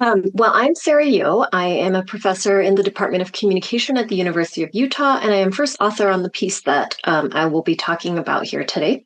Well, I'm Sara Yeo. I am a professor in the Department of Communication at the University of Utah, and I am first author on the piece that I will be talking about here today.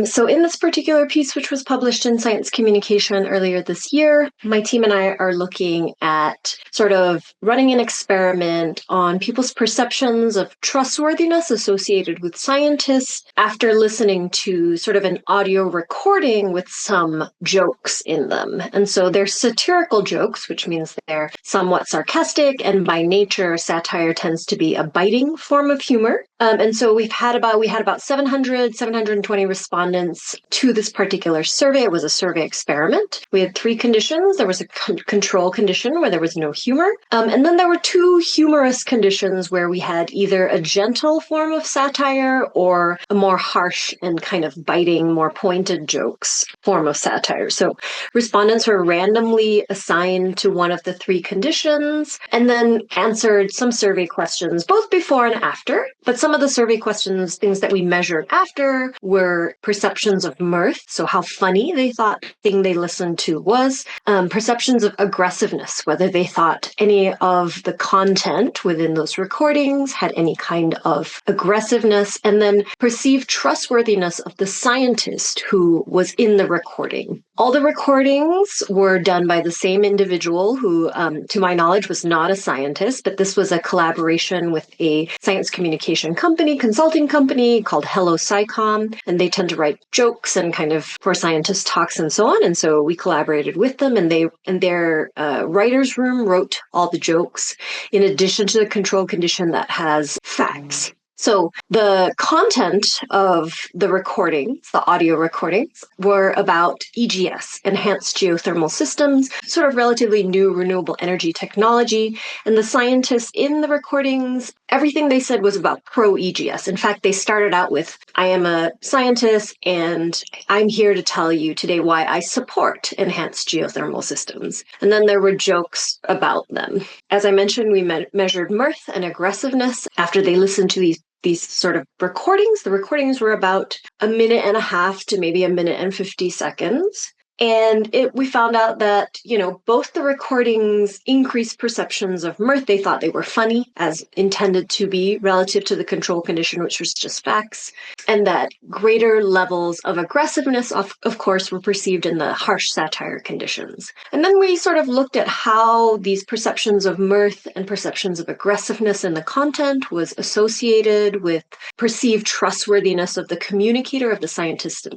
So in this particular piece, which was published in Science Communication earlier this year, my team and I are looking at sort of running an experiment on people's perceptions of trustworthiness associated with scientists after listening to sort of an audio recording with some jokes in them. And so they're satirical jokes, which means they're somewhat sarcastic, and by nature, satire tends to be a biting form of humor. And so we had about 720 respondents to this particular survey. It was a survey experiment. We had 3 conditions. There was a control condition where there was no humor. And then there were 2 humorous conditions where we had either a gentle form of satire or a more harsh and kind of biting, more pointed jokes form of satire. So respondents were randomly assigned to one of the 3 conditions and then answered some survey questions, both before and after. But some of the survey questions, things that we measured after, were perceptions of mirth, so how funny they thought the thing they listened to was, perceptions of aggressiveness, whether they thought any of the content within those recordings had any kind of aggressiveness, and then perceived trustworthiness of the scientist who was in the recording. All the recordings were done by the same individual who, to my knowledge, was not a scientist, but this was a collaboration with a science communication consulting company called Hello SciComm, and they tend to write jokes and kind of for scientist talks and so on. And so we collaborated with them, and their writer's room wrote all the jokes in addition to the control condition that has facts. So the content of the recordings, the audio recordings, were about EGS, enhanced geothermal systems, sort of relatively new renewable energy technology. And the scientists in the recordings, everything they said was about pro-EGS. In fact, they started out with, I am a scientist and I'm here to tell you today why I support enhanced geothermal systems. And then there were jokes about them. As I mentioned, we measured mirth and aggressiveness after they listened to these sort of recordings. The recordings were about 1.5 minutes to maybe 1 minute and 50 seconds. And we found out that, both the recordings increased perceptions of mirth. They thought they were funny, as intended to be, relative to the control condition, which was just facts. And that greater levels of aggressiveness, of course, were perceived in the harsh satire conditions. And then we sort of looked at how these perceptions of mirth and perceptions of aggressiveness in the content was associated with perceived trustworthiness of the communicator, of the scientist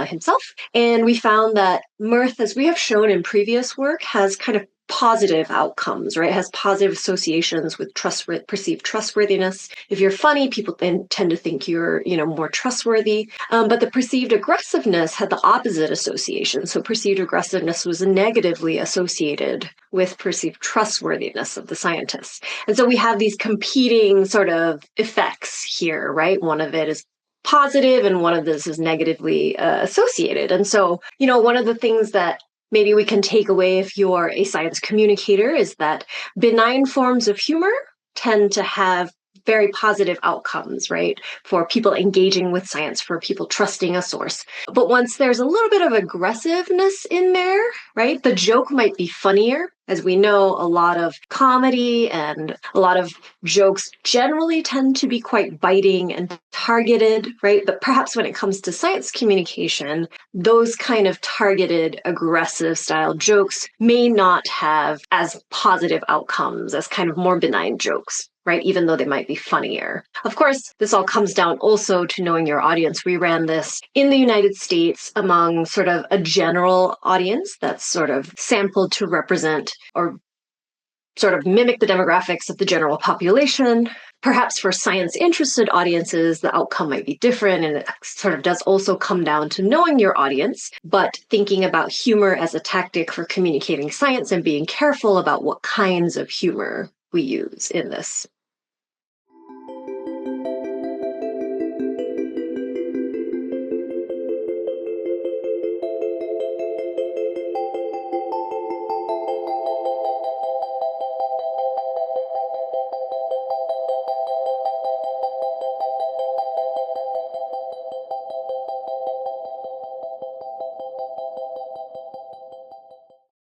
himself. And we found that mirth, as we have shown in previous work, has kind of positive outcomes, right? It has positive associations with perceived trustworthiness. If you're funny, people then tend to think you're, more trustworthy. But the perceived aggressiveness had the opposite association. So perceived aggressiveness was negatively associated with perceived trustworthiness of the scientists. And so we have these competing sort of effects here, right? One of it is positive and one of this is negatively associated. And so, one of the things that maybe we can take away if you're a science communicator is that benign forms of humor tend to have very positive outcomes, right? For people engaging with science, for people trusting a source. But once there's a little bit of aggressiveness in there, right? The joke might be funnier. As we know, a lot of comedy and a lot of jokes generally tend to be quite biting and targeted, right? But perhaps when it comes to science communication, those kind of targeted, aggressive style jokes may not have as positive outcomes as kind of more benign jokes, right? Even though they might be funnier. Of course, this all comes down also to knowing your audience. We ran this in the United States among sort of a general audience that's sort of sampled to represent or sort of mimic the demographics of the general population. Perhaps for science-interested audiences, the outcome might be different, and it sort of does also come down to knowing your audience, but thinking about humor as a tactic for communicating science and being careful about what kinds of humor we use in this.